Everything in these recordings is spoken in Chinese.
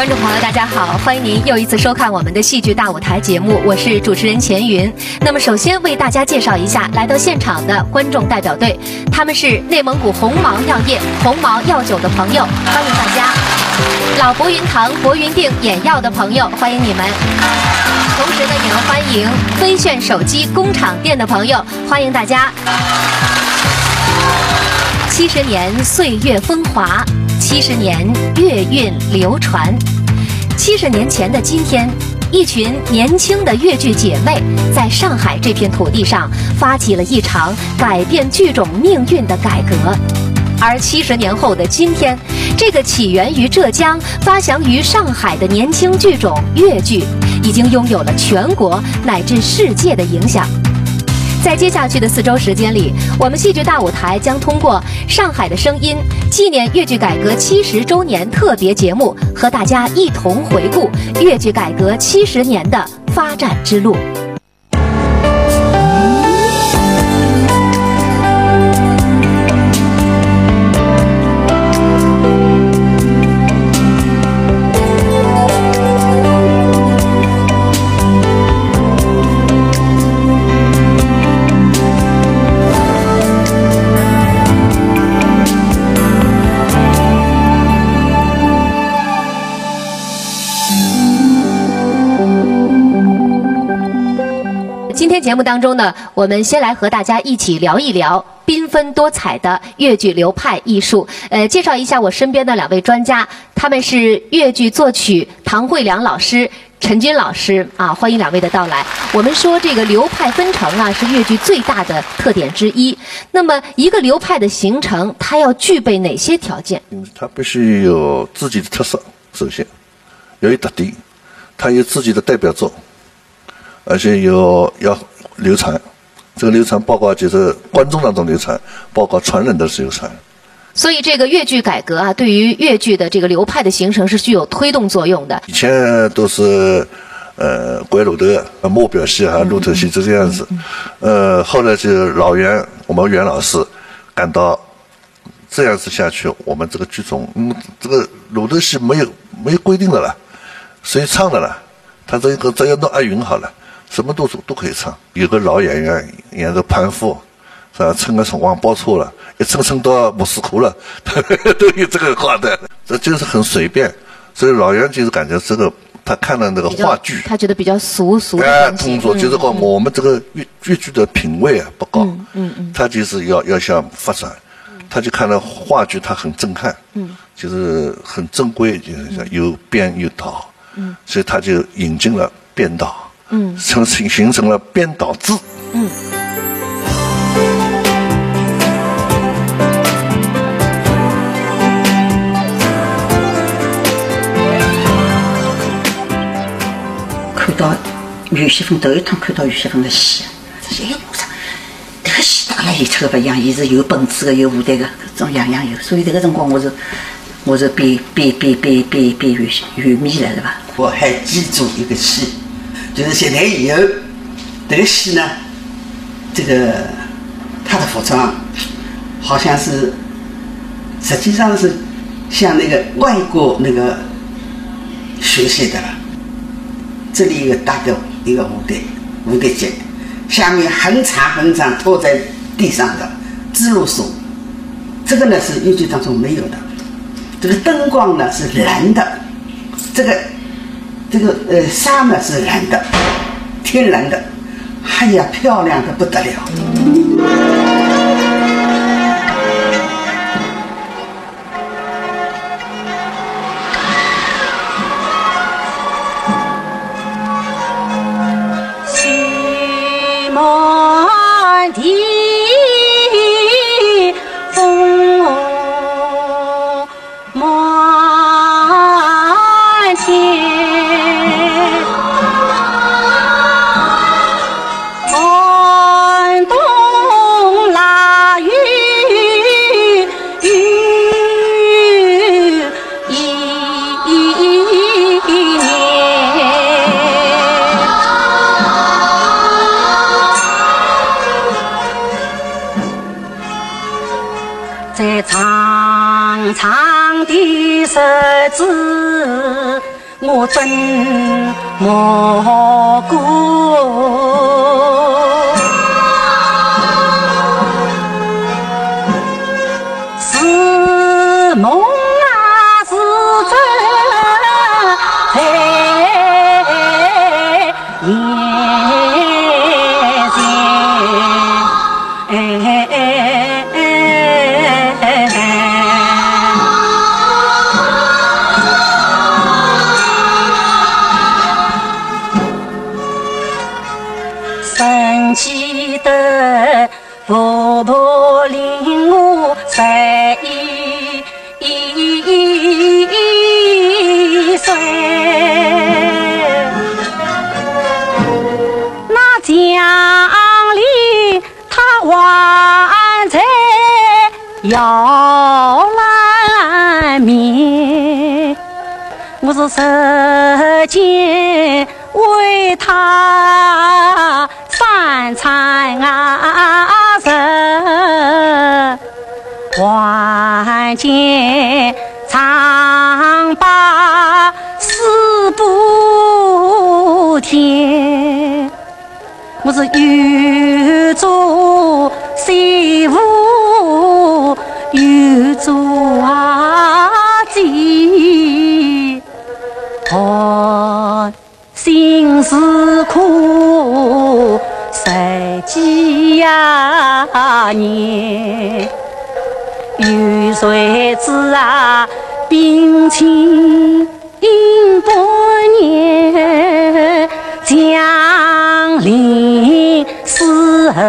观众朋友，大家好，欢迎您又一次收看我们的戏剧大舞台节目，我是主持人钱云。那么，首先为大家介绍一下来到现场的观众代表队，他们是内蒙古红毛药业、红毛药酒的朋友，欢迎大家；老博云堂、博云定眼药的朋友，欢迎你们。同时呢，也要欢迎飞炫手机工厂店的朋友，欢迎大家。70年岁月风华。70年月韵流传，70年前的今天，一群年轻的越剧姐妹在上海这片土地上发起了一场改变剧种命运的改革。而70年后的今天，这个起源于浙江、发祥于上海的年轻剧种越剧，已经拥有了全国乃至世界的影响。在接下去的4周时间里，我们戏剧大舞台将通过《上海的声音》纪念越剧改革70周年特别节目，和大家一同回顾越剧改革70年的发展之路。今天节目当中呢，我们先来和大家一起聊一聊缤纷多彩的越剧流派艺术。介绍一下我身边的2位专家，他们是越剧作曲唐慧良老师、陈军老师啊，欢迎2位的到来。我们说这个流派分成啊，是越剧最大的特点之一。那么一个流派的形成，它要具备哪些条件？它必须有自己的特色，首先有一特点，它有自己的代表作。而且要流传，这个流传包括就是观众当中流传，包括传人的流传。所以这个越剧改革啊，对于越剧的这个流派的形成是具有推动作用的。以前都是拐路头、摸表戏啊、路头戏就这样子。后来就我们袁老师感到这样子下去，我们这个剧种，这个路头戏没有规定的了，谁唱的了？他只要弄押韵好了。什么都可以唱，有个老演员演个潘富，是吧？称个从王宝钏了，一称到莫斯科了，都有这个话的，这就是很随便。所以老袁就是感觉这个，他看了那个话剧，他觉得比较俗的动作就是说我们这个越剧的品味啊不高，他就是要想发展，他就看了话剧，他很震撼，就是很正规，就是有编有导，所以他就引进了编导。形成了编导制。看到于西凤头一趟看到于西凤的戏，这些我操，这个戏打了一抽不一样，伊是有本子的，有舞台的，种样样有。所以这个辰光我是变愚昧了，是吧？我还记住一个戏。就是现在以后，这个戏呢，这个他的服装好像是，实际上是向那个外国那个学习的了。这里有大的一个舞台间，下面很长拖在地上的织路索，这个呢是越剧当中没有的。这个灯光呢是蓝的，这个纱呢是蓝的，天然的，哎呀，漂亮的不得了。西门的风满天。在长长的日子我真蘑菇。是梦啊，是真在眼前。神奇的婆婆领我11岁，那江里他碗菜要来面，我是时间为他三餐食，还见长把四不甜，我是又做媳妇又做姐，心是苦十几年，有谁知病情半年，降临时候，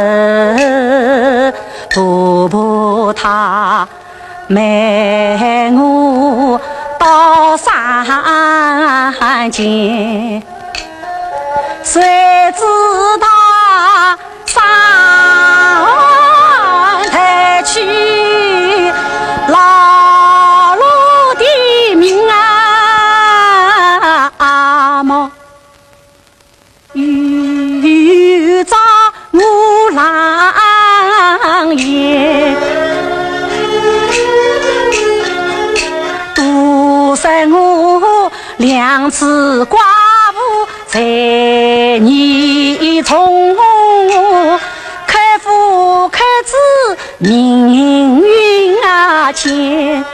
婆婆她卖我到山间，谁知道上台去劳碌的命么遇着我郎爷，独生我2次寡妇在泥中，开夫开子命运牵，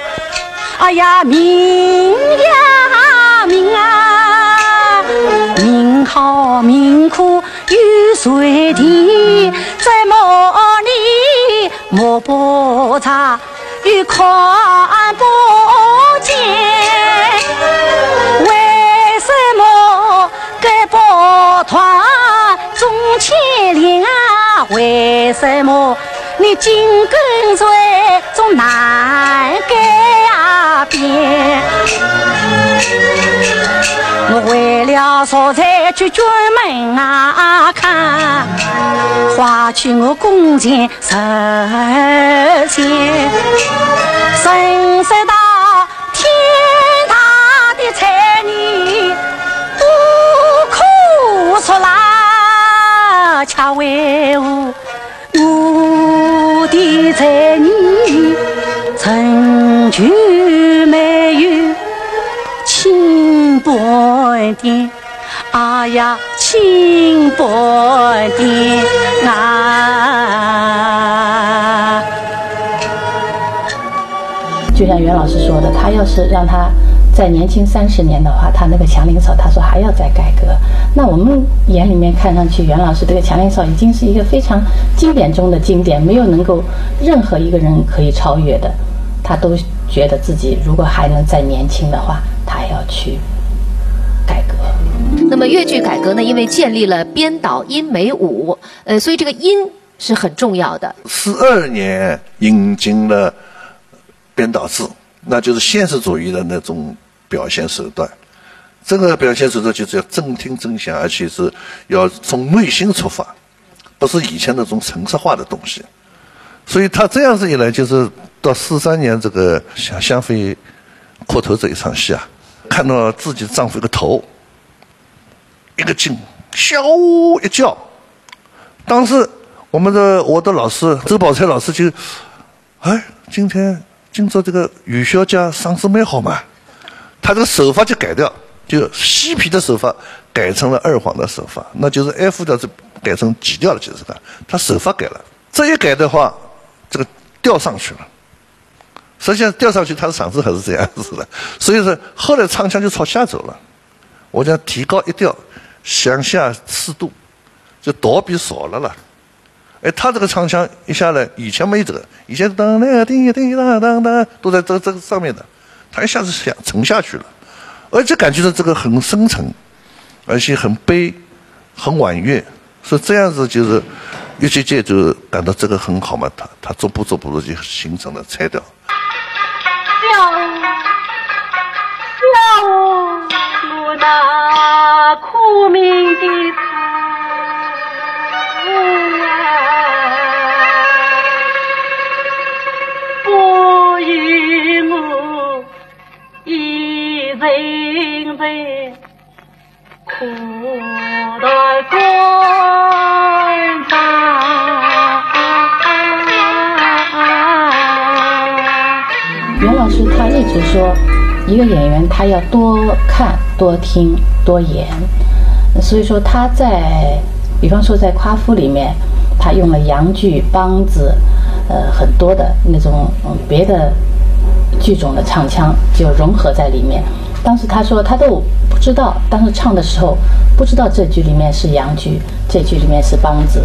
哎呀命呀命啊，命好命苦有谁的，在梦里莫不查与看不见，为什么该抱团中牵连啊？为什么你紧跟随总难改变？我为了烧菜去专门看，花去我工钱10钱，深色到天大的财你不苦出来，恰为我的财你成就没有亲半点，哎呀亲半点啊！就像袁老师说的，他要是让他再年轻30年的话，他那个祥林嫂，他说还要再改革。那我们眼里面看上去，袁老师这个祥林嫂已经是一个非常经典中的经典，没有能够任何一个人可以超越的。他都觉得自己如果还能再年轻的话，他要去改革。那么越剧改革呢，因为建立了编导音美舞，所以这个音是很重要的。42年引进了编导制，那就是现实主义的那种表现手段。这个表现手段就是要真听真想，而且是要从内心出发，不是以前那种程式化的东西。所以他这样子一来，就是到43年这个香妃磕头这一场戏啊，看到自己丈夫一个头，一个劲，小一叫。当时我的老师周宝钗老师就，今朝这个于小姐嗓子蛮好嘛，她这个手法就改掉，就西皮的手法改成了二黄的手法，那就是 F 调是改成G调了，就是它手法改了。这一改的话，这个调上去了。实际上调上去，它的嗓子还是这样子的，所以说后来唱腔就朝下走了。我讲提高一调，向下4度，就哆比少了。哎，他这个唱腔一下来，以前没这个，以前当当叮叮当当当都在这个上面的，他一下子沉下去了，而且感觉到这个很深沉，而且很悲，很婉约，所以这样子就是乐曲界就感到这个很好嘛，他逐步的就形成了拆调。小我那苦命的不与我一人在苦待官场。袁老师他一直说，一个演员他要多看、多听、多演，所以说他在，比方说在夸父里面，他用了洋剧、梆子，很多的那种别的剧种的唱腔就融合在里面。当时他说他都不知道，当时唱的时候不知道这剧里面是洋剧，这剧里面是梆子。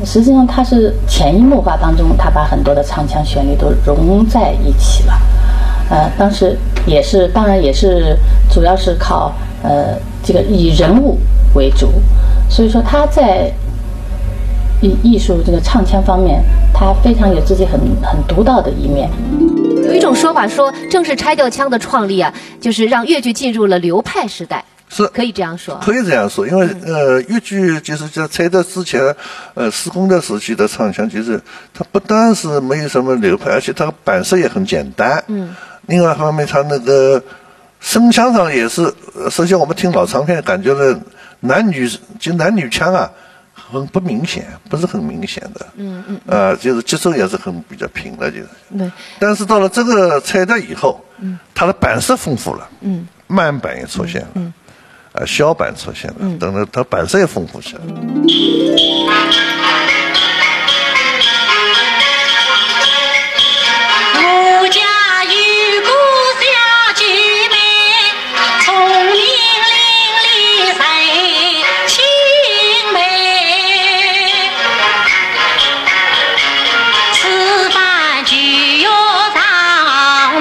实际上他是潜移默化当中，他把很多的唱腔旋律都融在一起了。当时也是，当然也是，主要是靠这个以人物为主，所以说他在艺术这个唱腔方面，他非常有自己很独到的一面。有一种说法说，正是拆调腔的创立啊，就是让粤剧进入了流派时代。是可以这样说，可以这样说，因为粤剧就是在拆调之前，施工的时期的唱腔，其实它不单是没有什么流派，而且它版式也很简单。另外一方面，它那个声腔上也是，实际上我们听老唱片，感觉呢男女腔啊，很不明显，不是很明显的。就是节奏也是比较平的，就是。对。但是到了这个拆调以后，它的版式丰富了。慢板也出现了。小板出现了，等等，它版式也丰富起来。我家有个小姐妹，聪明伶俐人青梅，吃饭就要上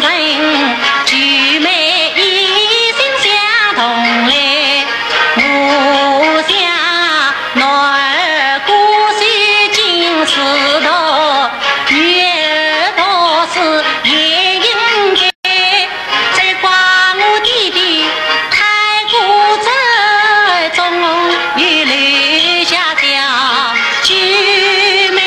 阵，姐妹一心相同嘞。我想男儿过去尽是道，女儿倒是也应该。再怪我弟弟太过执着，又留下条姐妹。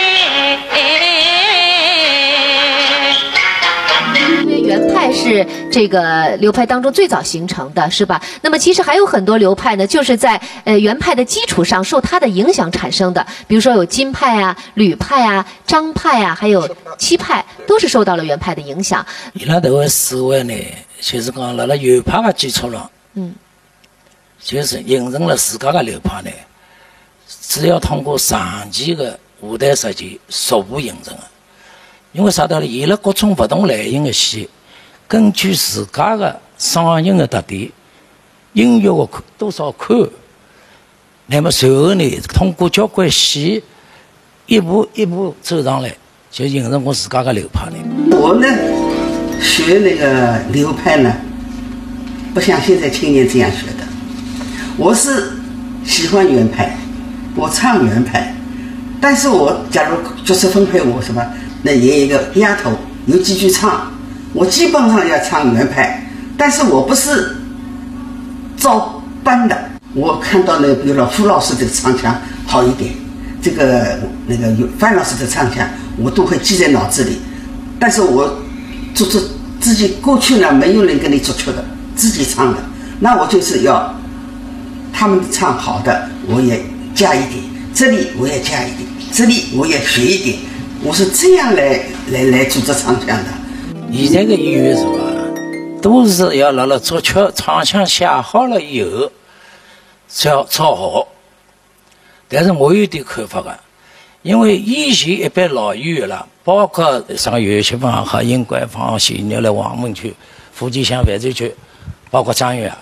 原派是这个流派当中最早形成的，是吧？那么其实还有很多流派呢，就是在原派的基础上受它的影响产生的。比如说有京派啊、吕派啊、张派啊，还有七派，都是受到了原派的影响。伊拉这个思维呢，就是讲辣辣原派的基础上，就是形成了自家的流派呢，只要通过长期的舞台实践，逐步形成的。因为啥道理？伊拉各种不同类型的戏，根据自家的嗓音的特点、音乐的多少看，那么随后呢，通过交关戏，一步一步走上来，就形成我自家的流派了。我呢，学那个流派呢，不像现在青年这样学的。我是喜欢原派，我唱原派，但是我假如角色分配我什么，那也有一个丫头有几句唱，我基本上要唱原派，但是我不是照搬的。我看到那个，比如说傅老师这个唱腔好一点，这个那个范老师的唱腔，我都会记在脑子里。但是我做自己过去呢，没有人跟你作曲的，自己唱的，那我就是要他们唱好的，我也加一点，这里我也加一点，这里我也学一点，我是这样来组织唱腔的。现在的音乐是吧，都是要辣作曲唱腔写好了以后才抄好。但是我有点看法的，因为以前一般老演员了，包括像岳锡芳和殷冠芳、谢牛来、王梦秋、胡继湘、范志球，包括张远，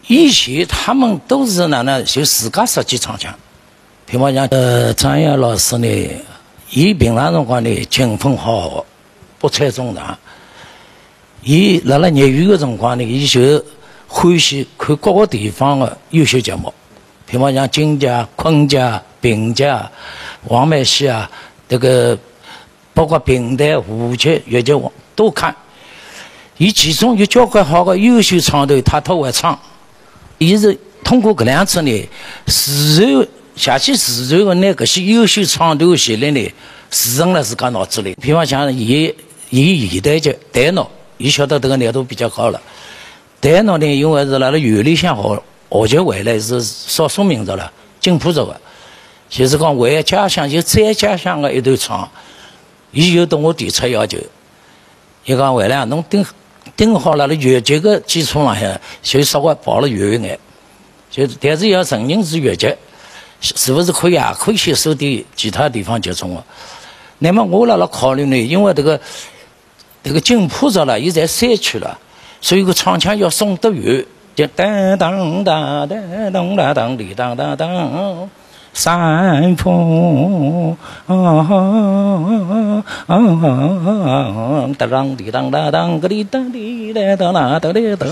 以前他们都是哪能就自家设计唱腔。比方讲，张远老师呢，伊平常辰光呢勤奋好学，不睬中堂。伊辣辣业余的辰光呢，伊就欢喜看各个地方的优秀节目，比方讲金家、昆家、评家、黄梅戏啊，这个包括评弹、胡剧、越剧都看。伊其中有交关好的优秀唱头，他都会唱。伊是通过搿两次呢，自然下去自然的拿搿些优秀唱头旋律呢，储存了自家脑子里。比方讲，伊现代剧台脑，伊晓得这个难度比较高了。台脑呢，因为是辣辣院里向学习回来是少数民族了，津浦族的，就是讲为家乡就再家乡的一段唱，伊就对我提出要求，伊讲回来侬盯好了，辣越剧的基础上向，就稍微跑了远一眼，就但是要承认是越剧，是不是可以也可以吸收点其他地方集中的？那么我辣考虑呢，因为这个津浦族了，伊在山区了，所以个唱腔要送得远，就当当当当当当当里当当当。山风哒当滴当哒当个哩当滴哒当啦当哩当，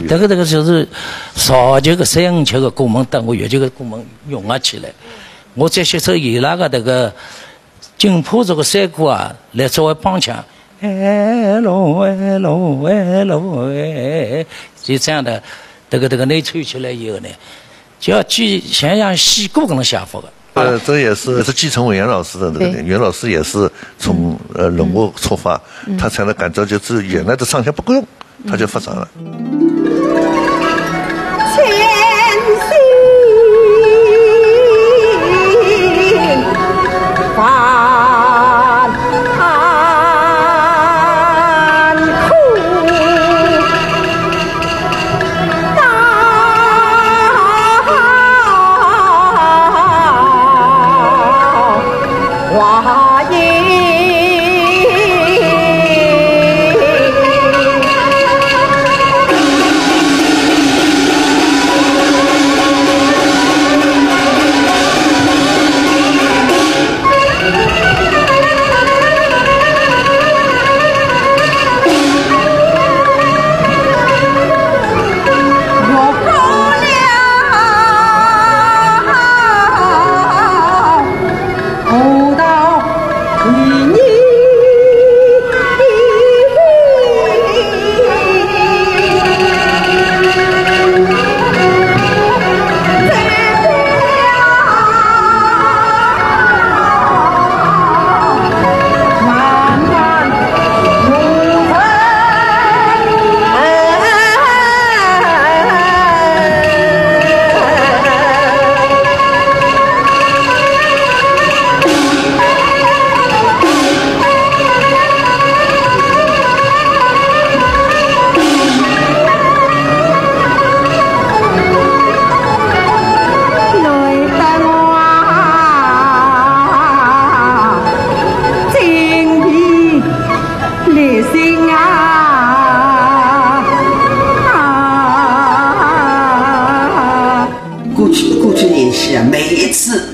这个就是少这个357个鼓门，等我越这个鼓门用了起来，我再吸收伊拉个这个津浦这个山歌啊，来作为帮腔，哎喽哎喽哎喽哎，就这样的这个内吹起来以后呢。就要像戏歌搿能写法的。这也是继承韦源老师的这个点。袁老师也是从人物出发，他才能感到就是原来的唱腔不够用，他就发展了。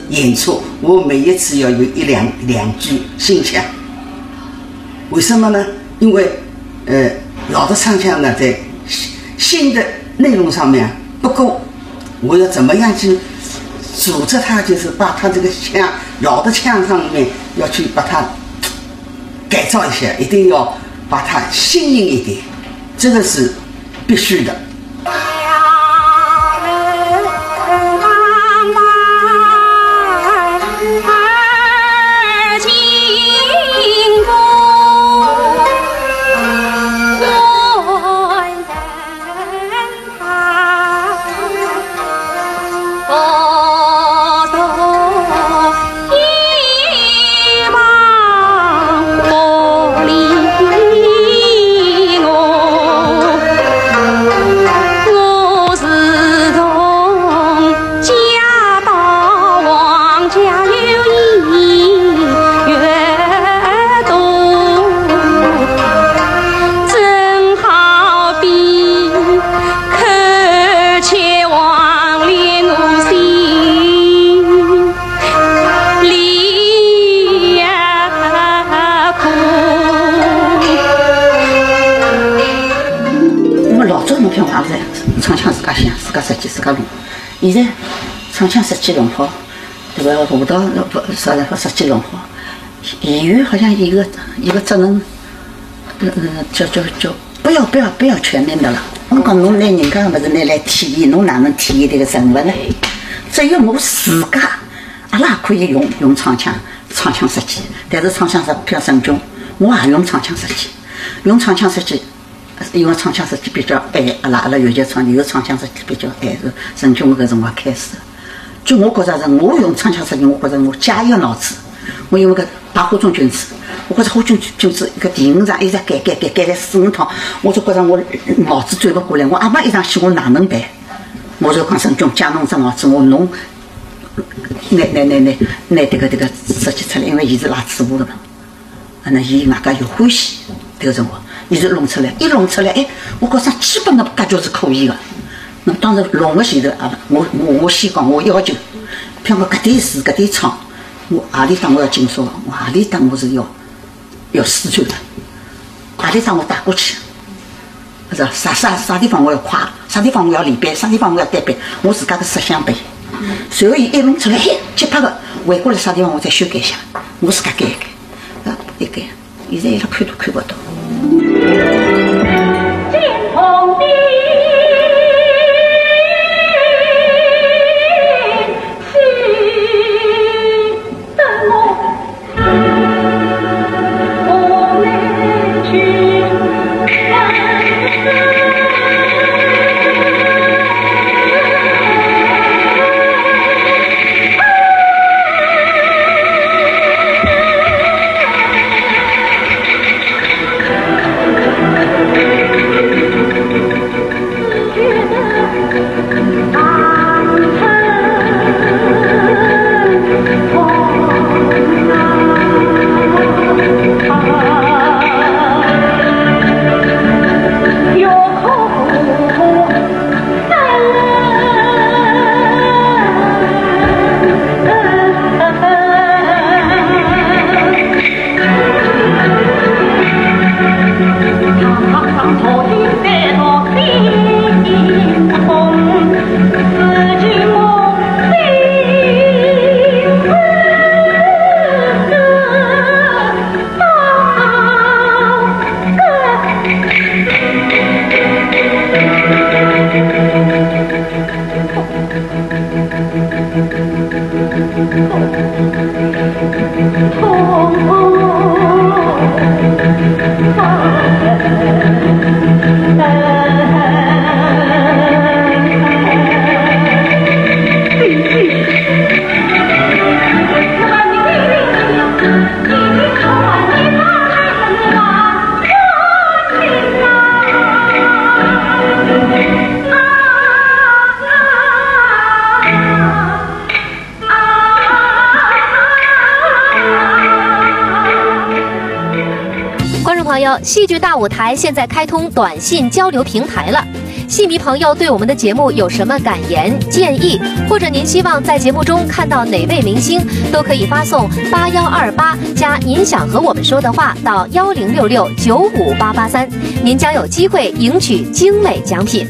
演出，我每一次要有两句新腔。为什么呢？因为老的唱腔呢，在新的内容上面不够，我要怎么样去组织它？就是把它这个腔，老的腔上面要去把它改造一下，一定要把它新颖一点，这个是必须的。像我也是唱腔自家想，自家设计，自家弄。现在唱腔设计弄好，这个舞蹈设计弄好，演员好像一个责任，叫不要全面的了。我讲侬拿人家不是拿来体验，侬哪能体验这个人物呢？只有我自家，阿拉可以用唱腔设计，但是唱腔比较慎重，我也用唱腔设计，因为唱腔设计比较晚，阿拉乐剧厂有唱腔设计比较晚是陈军搿辰光开始的。就我觉着是，我用唱腔设计，我觉着我加一个脑子。我因为打花中君子，我觉着花中君子一个电影上一直改了4、5趟，我就觉着我脑子转不过来。我阿妈一上去，我哪能办？我就讲陈军借侬只脑子，侬拿这个设计出来，因为伊是拉主舞的嘛。那伊外加有欢喜这个辰光，伊就弄出来，哎，我觉着基本的格局是可以的。那么当然弄个前头啊，我先讲我要求，譬如我搿点词搿点唱，我何里搭我要紧缩，我何里搭我是要四川的，何里搭我带过去，是吧？啥地方我要快，啥地方我要连背，啥地方我要单背，我自家的设想背。随后伊一弄出来，嘿，节拍的回过来啥地方我再修改一下，我自家改一改，一改，现在伊拉看都看不到。金鹏的。戏剧大舞台现在开通短信交流平台了，戏迷朋友对我们的节目有什么感言建议，或者您希望在节目中看到哪位明星，都可以发送8128加您想和我们说的话到1066-95883，您将有机会赢取精美奖品。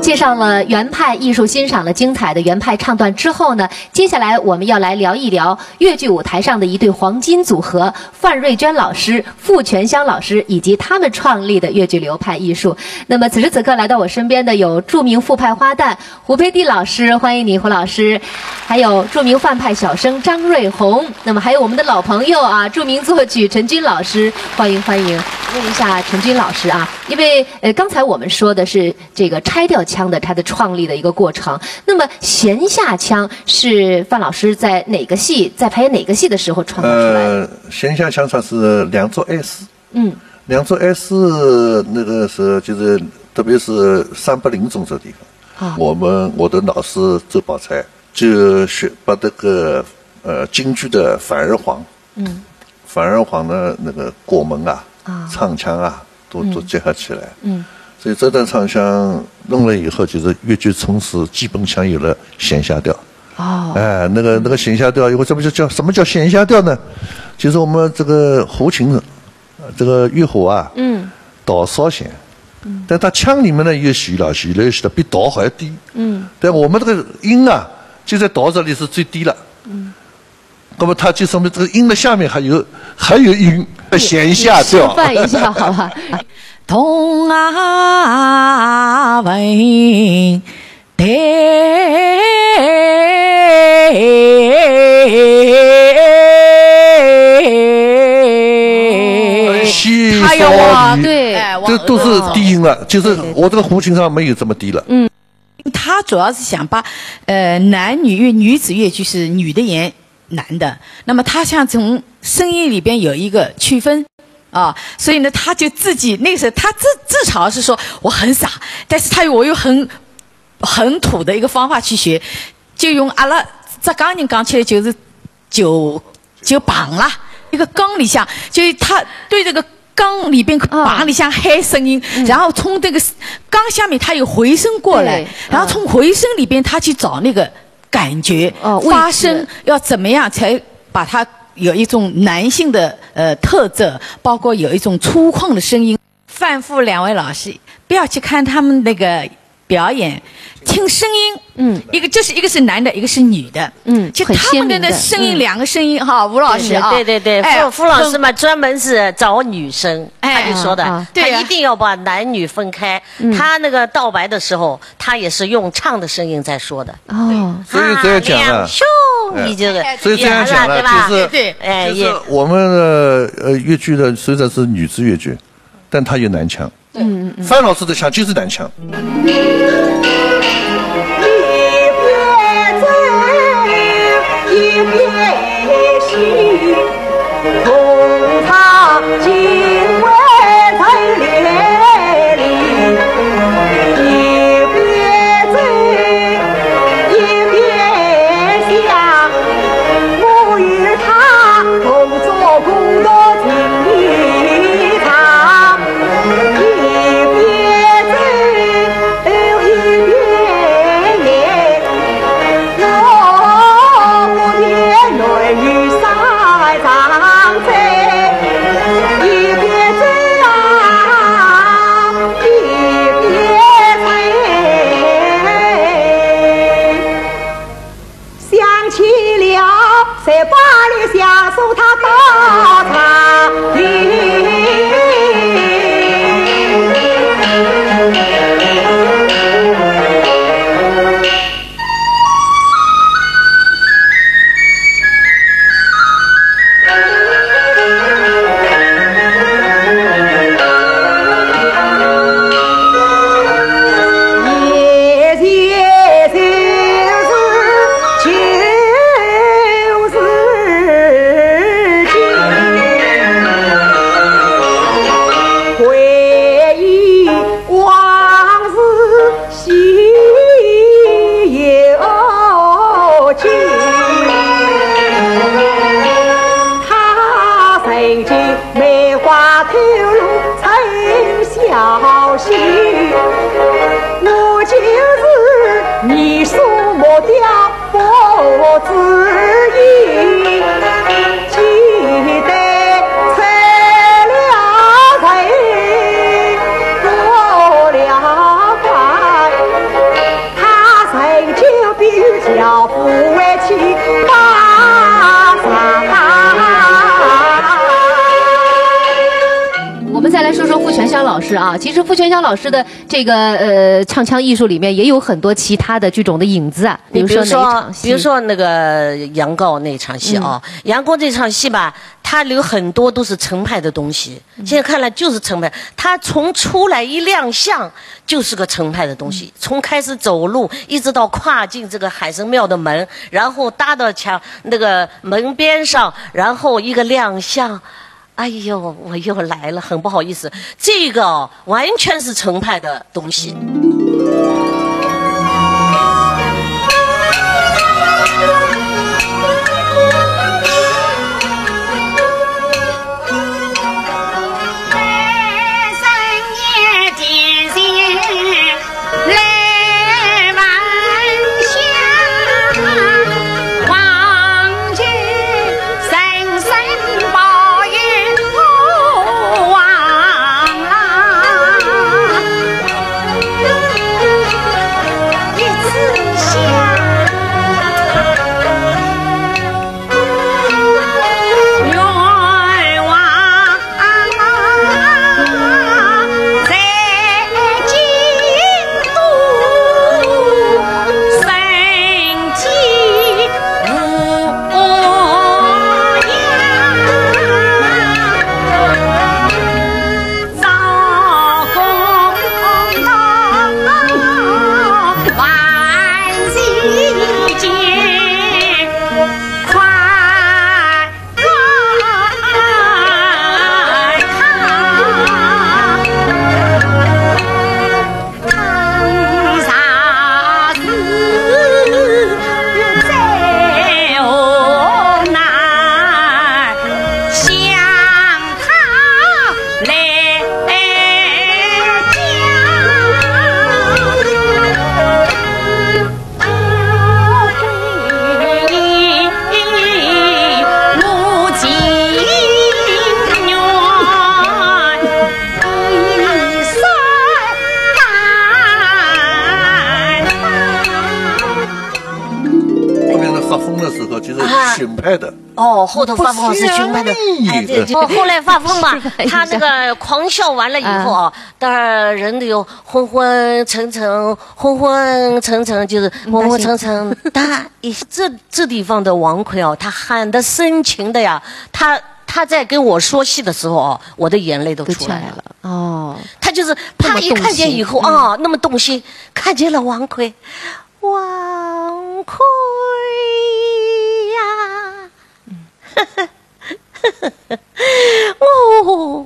介绍了原派艺术欣赏了精彩的原派唱段之后呢，接下来我们要来聊一聊越剧舞台上的一对黄金组合范瑞娟老师、傅全香老师以及他们创立的越剧流派艺术。那么此时此刻来到我身边的有著名傅派花旦胡培地老师，欢迎你胡老师，还有著名范派小生张瑞红，那么还有我们的老朋友啊，著名作曲陈军老师，欢迎欢迎。问一下陈军老师啊，因为刚才我们说的是这个拆掉腔的它的创立的一个过程，那么弦下腔是范老师在哪个戏在排演哪个戏的时候创造出来的？弦下腔它是2做 S，凉州还是那个时候就是特别是380中这地方，我的老师周宝才就把这个京剧的反而黄，反而黄的那个过门啊、唱腔啊都结合起来，所以这段唱腔弄了以后，就是粤剧从此基本上有了弦下调。那个弦下调，因为这不就叫什么叫弦下调呢？就是我们这个胡琴，这个乐胡啊，导稍弦，但它腔里面呢又细了，比导还要低，但我们这个音啊，就在导这里是最低了，那么它就说明这个音的下面还有音，弦下调。示范一下好吧？童啊问得他有啊，对，这都是低音了，就是我这个胡琴上没有这么低了。他主要是想把男女女子乐剧是女的演男的，那么他想从声音里边有一个区分。所以呢，他就自己那个时候，他自嘲是说我很傻，但是我又很土的一个方法去学，就用阿拉浙江人讲起来就是就棒啦，一个缸里向，就是他对这个缸里边棒里向喊声音，然后从这个缸下面他有回声过来，然后从回声里边他去找那个感觉，发声要怎么样才把它。有一种男性的特质，包括有一种粗犷的声音。范副两位老师不要去看他们那个表演，听声音，一个是男的，一个是女的，就他们的声音两个声音哈，吴老师啊，对，傅老师嘛专门是找女生，他就说的，他一定要把男女分开。他那个道白的时候，他也是用唱的声音在说的。所以这样讲了，你这个，所以这样讲了，就是我们的粤剧的虽然是女子粤剧，但它有男腔。范老师的腔就是男腔。老师啊，其实傅全香老师的这个唱腔艺术里面也有很多其他的剧种的影子啊，比如说那个杨高那场戏啊，杨高这场戏吧，他有很多都是程派的东西，现在看来就是程派，他从出来一亮相就是个程派的东西，从开始走路一直到跨进这个海神庙的门，然后搭到墙那个门边上，然后一个亮相。哎呦，我又来了，很不好意思，这个完全是程派的东西。荀派的哦，后头发疯是荀派的，哎，对，后来发疯嘛，他那个狂笑完了以后啊，当然人都有昏昏沉沉，昏昏沉沉，就是昏昏沉沉。但这地方的王奎哦，他喊的深情的呀，他在跟我说戏的时候哦，我的眼泪都出来了。哦，他就是啪一看见以后啊，那么动心，看见了王奎，王奎呀，哦，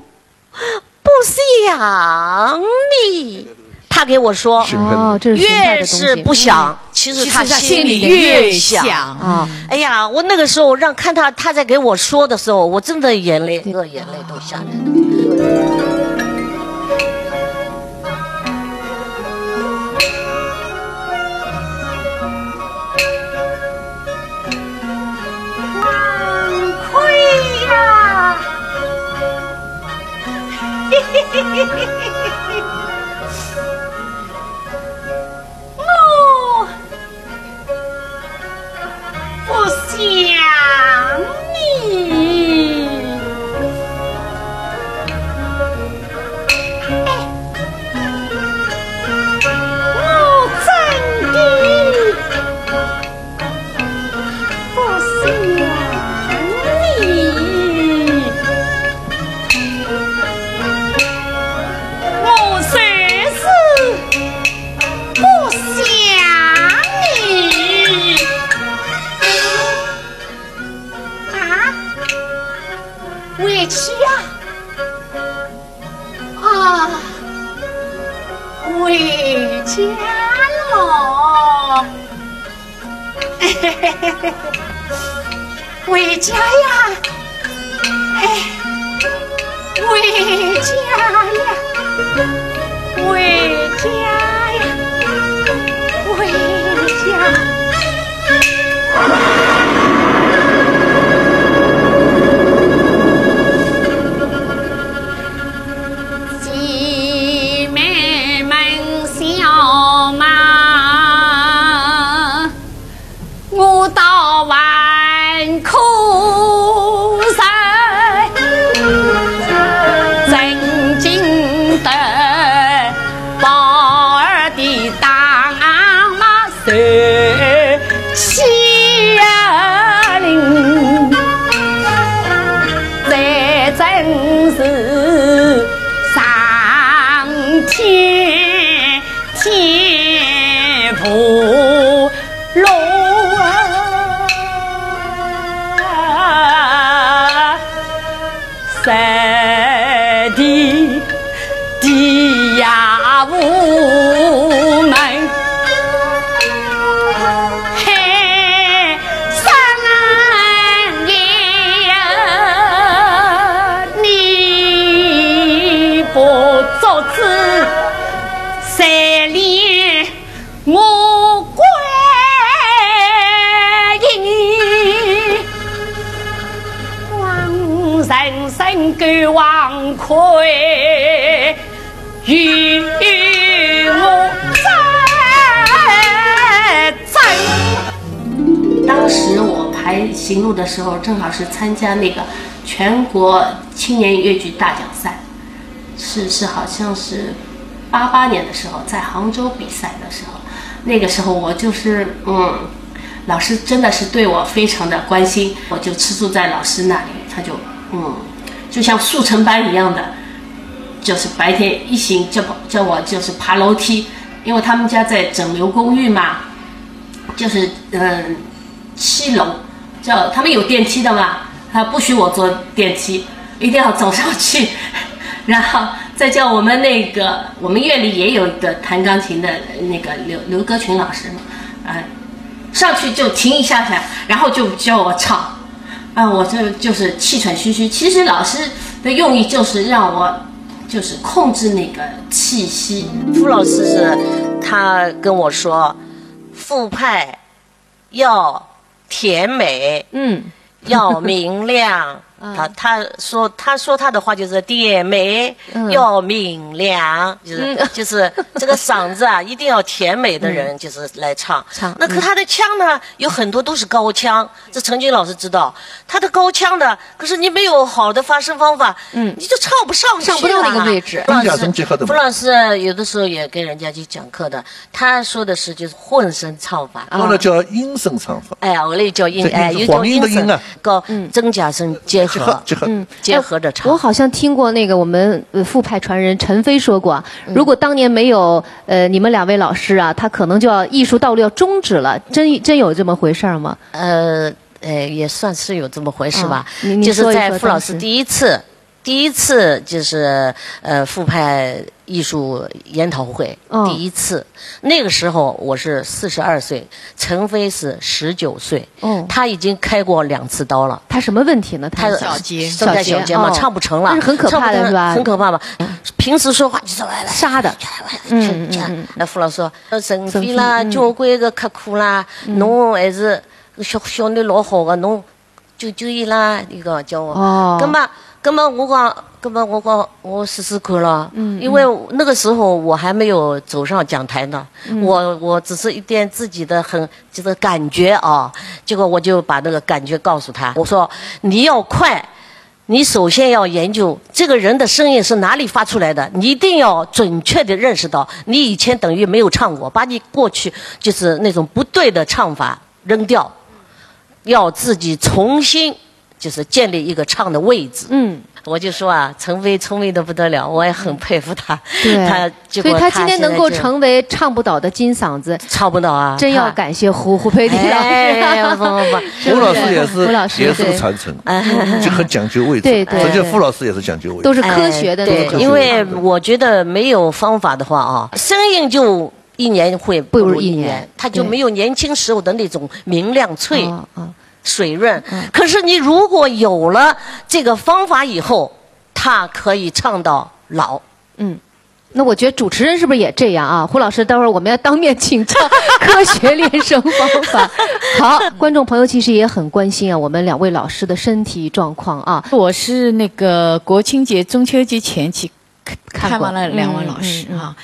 不想你。他给我说，越是不想，其实他心里越想啊。哎呀，我那个时候看他在给我说的时候，我真的眼泪都下来了。我不想你，我真的不想你。我虽是不想你啊，委屈啊，回家了，回家呀，哎，回家呀。回家呀，回家。姐妹们笑嘛，我到晚哭声，真经的。这真是上天不容啊！作子三年我归隐，望人生感忘愧，与我再争。当时我排行路的时候，正好是参加那个全国青年越剧大奖赛，是好像是88年的时候，在杭州比赛的时候，那个时候我就是老师真的是对我非常的关心，我就吃住在老师那里，他就就像速成班一样的，就是白天一醒叫我就是爬楼梯，因为他们家在整流公寓嘛，就是7楼，他们有电梯的嘛，他不许我坐电梯，一定要走上去，然后再叫我们院里也有一个弹钢琴的那个刘歌群老师嘛，上去就停一下，然后就教我唱，我就是气喘吁吁。其实老师的用意就是让我就是控制那个气息。傅老师是他跟我说，傅派要甜美，要明亮。他说他的话就是甜美，要明亮，就是这个嗓子啊，一定要甜美的人就是来唱。那可他的腔呢，有很多都是高腔，这陈军老师知道，他的高腔的，可是你没有好的发声方法，你就唱不上去，上不到那个位置。傅老师有的时候也跟人家去讲课的，他说的是就是混声唱法，后来叫音声唱法。我那叫音，有种音声，高真假声结合着唱。我好像听过那个我们傅派传人陈飞说过，如果当年没有你们2位老师啊，他可能就要艺术道路要终止了。真有这么回事吗？也算是有这么回事吧。就是在傅老师第一次就是傅派艺术研讨会，第一次，那个时候我是42岁，陈飞是19岁，他已经开过2次刀了。他什么问题呢？他小节嘛，唱不成了，那是很可怕的是吧？很可怕吧？平时说话就是来杀的。那傅老师说，陈飞啦，交关个刻苦啦，侬还是小囡老好个，侬救伊啦，那个叫我。根本我讲，我试试看了。因为那个时候我还没有走上讲台呢，我只是一点自己的这个感觉啊。结果我就把那个感觉告诉他，我说你要快，你首先要研究这个人的声音是哪里发出来的，你一定要准确的认识到，你以前等于没有唱过，把你过去就是那种不对的唱法扔掉，要自己重新。就是建立一个唱的位置。我就说啊，陈飞聪明的不得了，我也很佩服他。所以他今天能够成为唱不倒的金嗓子，唱不倒啊！真要感谢胡佩迪老师。胡老师也是个传承，就很讲究位置。对，而且傅老师也是讲究位置，都是科学的。对，因为我觉得没有方法的话啊，声音就一年会不如一年，他就没有年轻时候的那种明亮脆。水润，可是你如果有了这个方法以后，他可以唱到老。那我觉得主持人是不是也这样啊？胡老师，待会儿我们要当面请教科学练声方法。好，观众朋友其实也很关心啊，我们2位老师的身体状况啊。我是那个国庆节、中秋节前期看完了2位老师啊，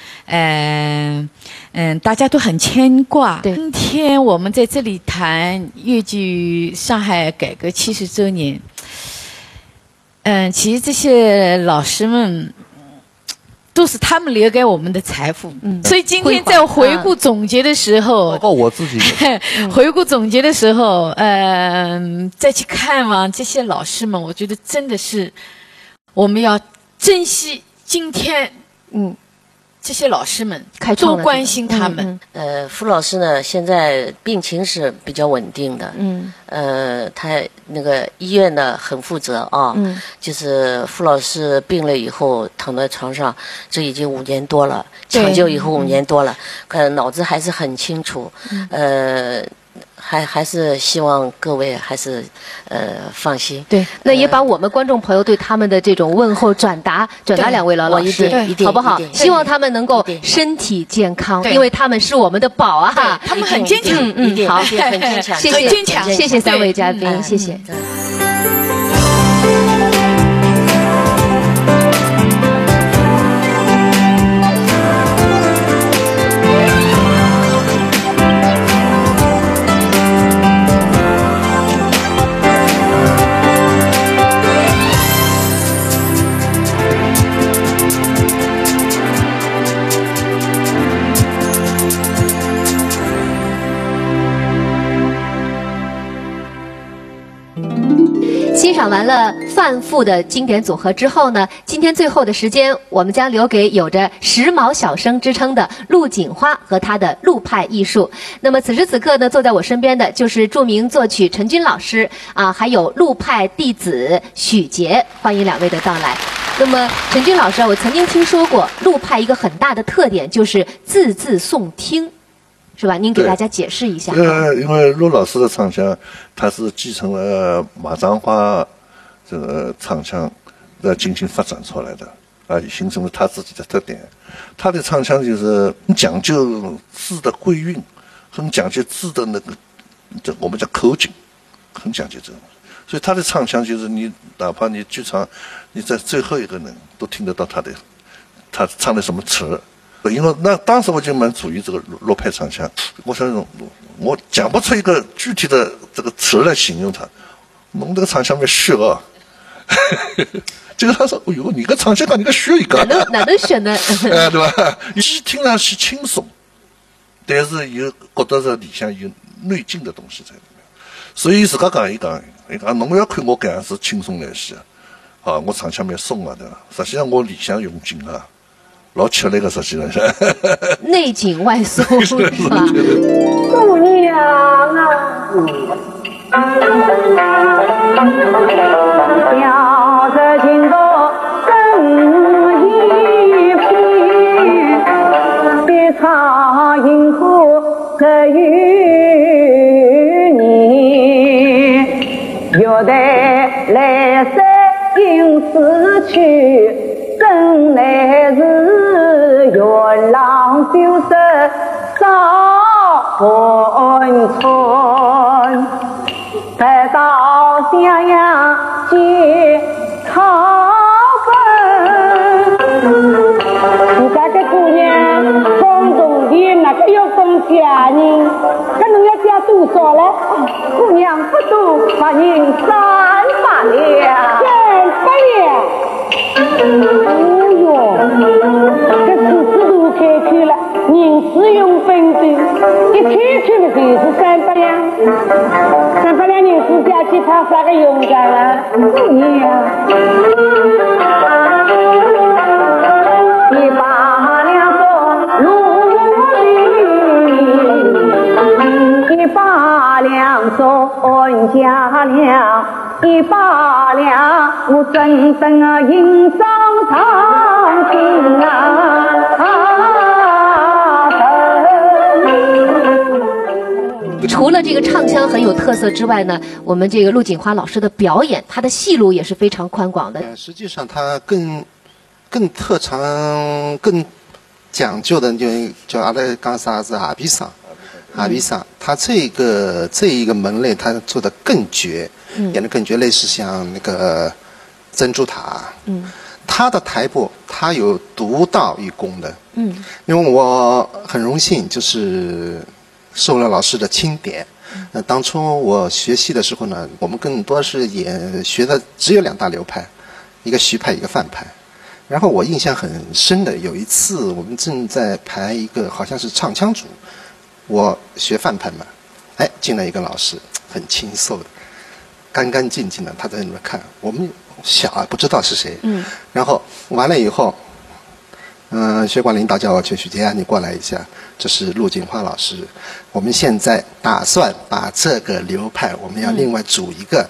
大家都很牵挂。今天我们在这里谈越剧上海改革70周年。其实这些老师们都是他们留给我们的财富。所以今天在回顾总结的时候，包括我自己回顾总结的时候，再去看望这些老师们，我觉得真的是我们要珍惜今天，这些老师们多关心他们。傅老师呢，现在病情是比较稳定的。他那个医院呢很负责啊。就是傅老师病了以后躺在床上，这已经5年多了，抢救以后5年多了，可能脑子还是很清楚。还是希望各位还是放心。对，那也把我们观众朋友对他们的这种问候转达两位老师，一定好不好？希望他们能够身体健康，因为他们是我们的宝啊！他们很坚强，好，很坚强，谢谢，谢谢3位嘉宾，谢谢。欣赏完了范复的经典组合之后呢，今天最后的时间，我们将留给有着时髦小生之称的陆锦花和她的陆派艺术。那么此时此刻呢，坐在我身边的就是著名作曲陈军老师啊，还有陆派弟子许杰，欢迎2位的到来。那么陈军老师啊，我曾经听说过陆派一个很大的特点就是字字诵听。是吧？您给大家解释一下。因为陆老师的唱腔，他是继承了马章花这个唱腔进行发展出来的，啊，形成了他自己的特点。他的唱腔就是很讲究字的归韵，很讲究字的那个，我们叫口径，很讲究这个。所以他的唱腔就是你哪怕你剧场，你在最后一个人都听得到他唱的什么词。因为那当时我就蛮注意这个陆派唱腔，我想我讲不出一个具体的这个词来形容它，侬这个唱腔没学啊。这个他说：“哎呦，你个唱腔讲你个学一个，哪能学呢？对吧？既听上去轻松，但是又觉得这里向有内劲的东西在里面。所以自家讲一讲，侬不要看我搿样子轻松来些，啊，我唱腔蛮松啊，对吧？实际上我里向用劲啊。”老吃力个，实际上是内紧外松，是吧？姑娘啊，要这情多真一品，别唱银河可与你，有的来生应死去。真乃是月朗秋色少分寸，待到襄阳见考分。你家个姑娘风动的那个要供嫁人，可能要嫁多少了？姑娘不多，把人300两，300两。哦哟，这次都开去了，人事用分的，一开去了就是300两，300两人事加去，他啥个用的了？你呀，100两做路里，100两做家粮。100两，我真正啊吟上唱情除了这个唱腔很有特色之外呢，我们这个陆锦花老师的表演，她的戏路也是非常宽广的。实际上，她更特长、更讲究的就阿拉讲啥是阿比桑，他这一个门类他做的更绝，演的更绝，类似像那个珍珠塔，他的台步他有独到一功的，因为我很荣幸就是受了老师的钦点，当初我学戏的时候呢，我们更多是学的只有2大流派，一个徐派一个范派。然后我印象很深的有一次我们正在排一个好像是唱腔组，我学范派嘛，进来一个老师，很清瘦的，干干净净的，他在那边看，我们小啊不知道是谁，然后完了以后，学馆领导叫我去，许杰，你过来一下，这是陆锦花老师，我们现在打算把这个流派，我们要另外组一个。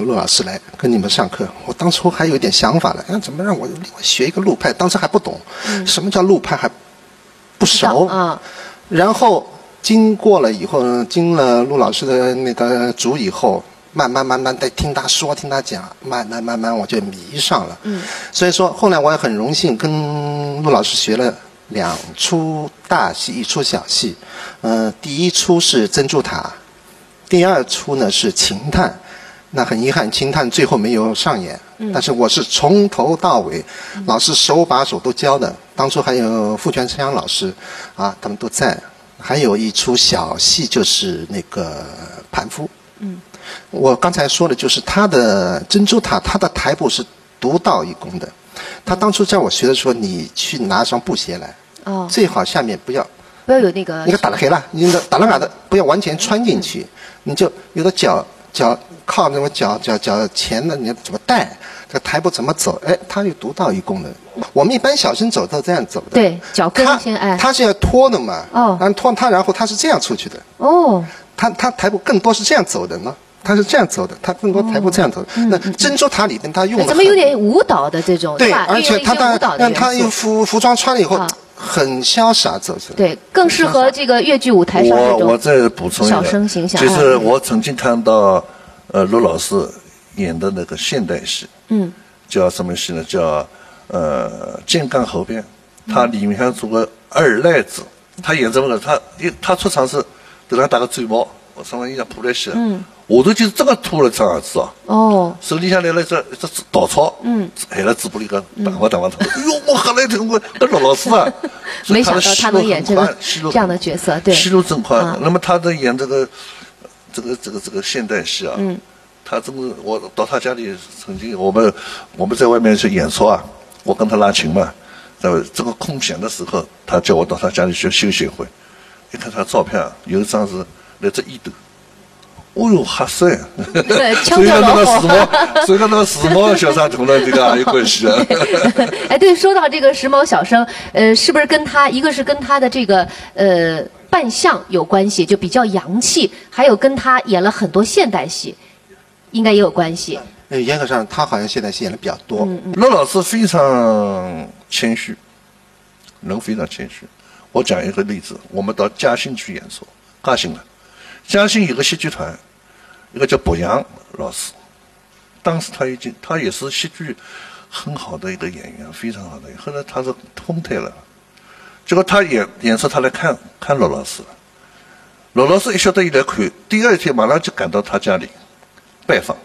陆老师来跟你们上课，我当初还有一点想法了，怎么让我另外学一个陆派？当时还不懂，什么叫陆派还不熟啊。然后经过了以后，经了陆老师的那个主以后，慢慢的听他说，听他讲，慢慢我就迷上了。所以说后来我也很荣幸跟陆老师学了2出大戏，1出小戏。第一出是珍珠塔，第2出呢是秦探。那很遗憾，秦探最后没有上演。但是我是从头到尾，老师手把手都教的。当初还有傅全昌老师，啊，他们都在。还有一出小戏就是那个盘夫。我刚才说的就是他的珍珠塔，他的台步是独到一功的。他当初在我学的时候，你去拿双布鞋来，最好下面不要有那个打了黑了，你的打了的不要完全穿进去，你就有的脚靠那么脚前的，你要怎么带这个台步怎么走？哎，他有独到一功的。我们一般小生走都这样走的。对，脚跟先他是要拖的嘛。拖他，然后他是这样出去的。他台步更多是这样走的呢。他是这样走的，他更多台步这样走的。那珍珠塔里面他用了，怎么有点舞蹈的这种？对，而且他有服装穿了以后。很潇洒走起来，对，更适合这个越剧舞台上这种我再补充一个小生形象。就是我曾经看到，陆老师演的那个现代戏，叫什么戏呢？叫金刚后边，他里面还做个二赖子，他演这么个，他出场是给他打个嘴毛，我上面印象扑来戏，我都就是这个吐了张耳子手底下来了这稻草，还在嘴巴里个打我头，哎呦，我喝了一头我跟陆老师啊，没想到他能演这样的角色，对，戏路真快。那么他在演这个现代戏啊，他真的，我到他家里曾经我们在外面去演出啊，我跟他拉琴嘛，在这个空闲的时候，他叫我到他家里去休息一会，一看他照片，有一张是来自一斗。哦哟，吓死呀！所以跟那个时髦小三同的这个有关系啊。哎，对，说到这个时髦小生，是不是跟他一个是跟他的这个扮相有关系，就比较洋气，还有跟他演了很多现代戏，应该也有关系。严格上，他好像现代戏演的比较多。陆老师非常谦虚，人非常谦虚。我讲一个例子，我们到嘉兴去演出，嘉兴了。嘉兴有个戏剧团，一个叫博洋老师，当时他也是戏剧很好的一个演员，非常好的。后来他是封台了，结果他演出，他来看陆老师了。陆老师一晓得一来看，第2天马上就赶到他家里拜访，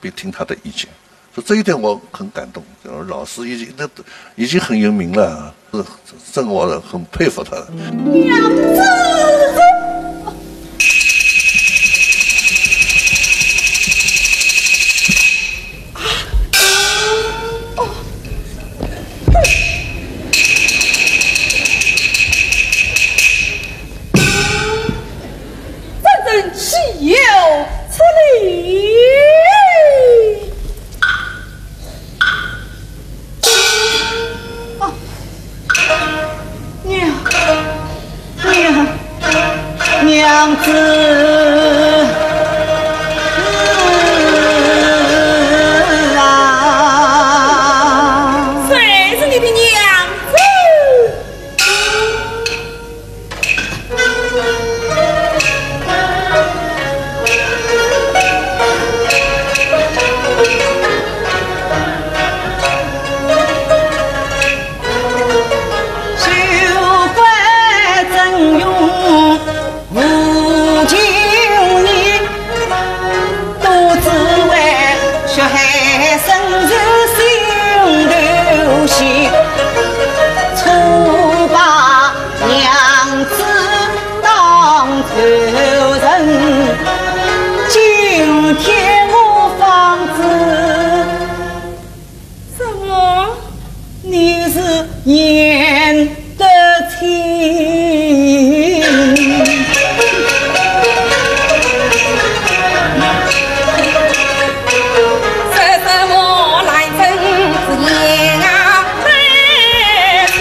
并听他的意见。所以这一点我很感动。老师已经很有名了，这我很佩服他的。娘子。岂有此理！娘子。言得清，说什么来真是言啊非情，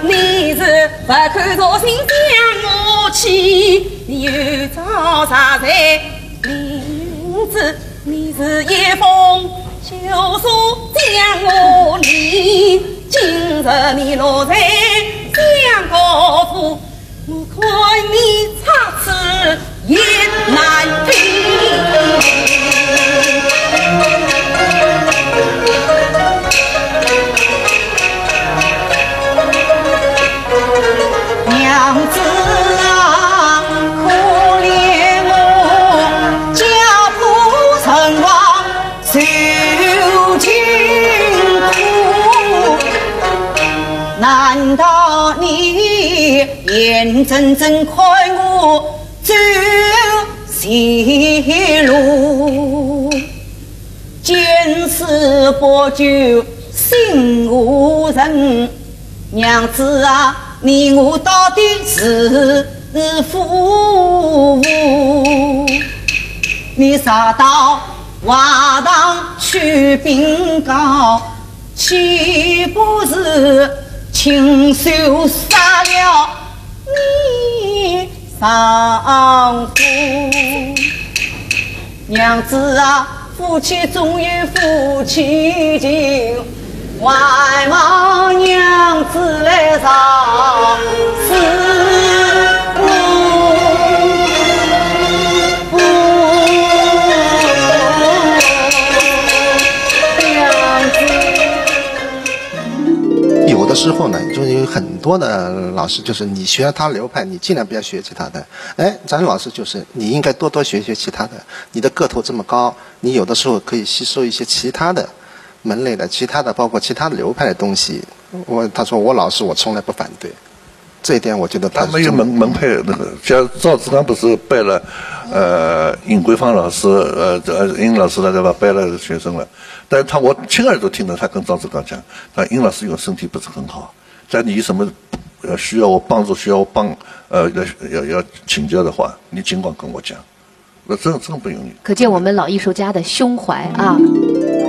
你是不看着心将我气，又找啥在名字？你是一封休书将我离，今日你落在相高处，我可娘子啊，可怜我家破人亡受尽苦，难道你眼睁睁看我走邪路？见死不救心无人，娘子啊，你我到底是夫妇？你杀到瓦堂去禀告，岂不是亲手杀了你丈夫？娘子啊，夫妻总有夫妻情，外望娘子来偿死有的时候呢，就有很多的老师，就是你学他流派，你尽量不要学其他的。哎，咱老师就是你应该多多学学其他的。你的个头这么高，你有的时候可以吸收一些其他的门类的、其他的包括其他的流派的东西。他说我老师我从来不反对，这一点我觉得他没有门派那个，像赵子刚不是拜了尹桂芳老师尹老师了对吧？拜了学生了，但是我亲耳朵听到他跟赵子刚讲，尹老师因为身体不是很好，在你什么需要我帮助，需要我要请教的话，你尽管跟我讲，那真不容易。可见我们老艺术家的胸怀啊！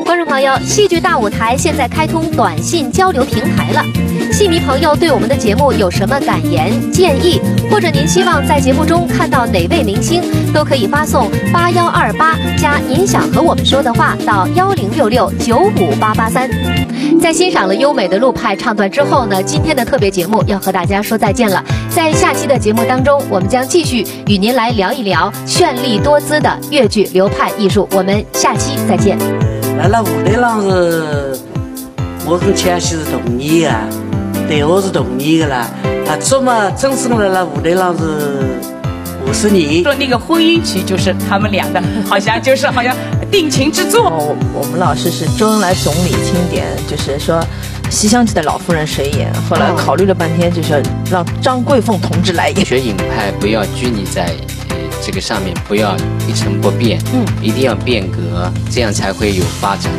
观众朋友，戏剧大舞台现在开通短信交流平台了。戏迷朋友对我们的节目有什么感言建议，或者您希望在节目中看到哪位明星，都可以发送8128加您想和我们说的话到1066-95883。在欣赏了优美的陆派唱段之后呢，今天的特别节目要和大家说再见了。在下期的节目当中，我们将继续与您来聊一聊绚丽多姿的粤剧流派艺术。我们下期再见。来了舞台上是，我跟千玺是同意的，对我是同意的啦。这么真正来了舞台上是50年。说那个婚姻曲就是他们俩的，好像定情之作。我们老师是周恩来总理钦点，就是说西厢记的老夫人谁演？后来考虑了半天，就是让张桂凤同志来演。学影派不要拘泥在这个上面，不要一成不变，一定要变革，这样才会有发展。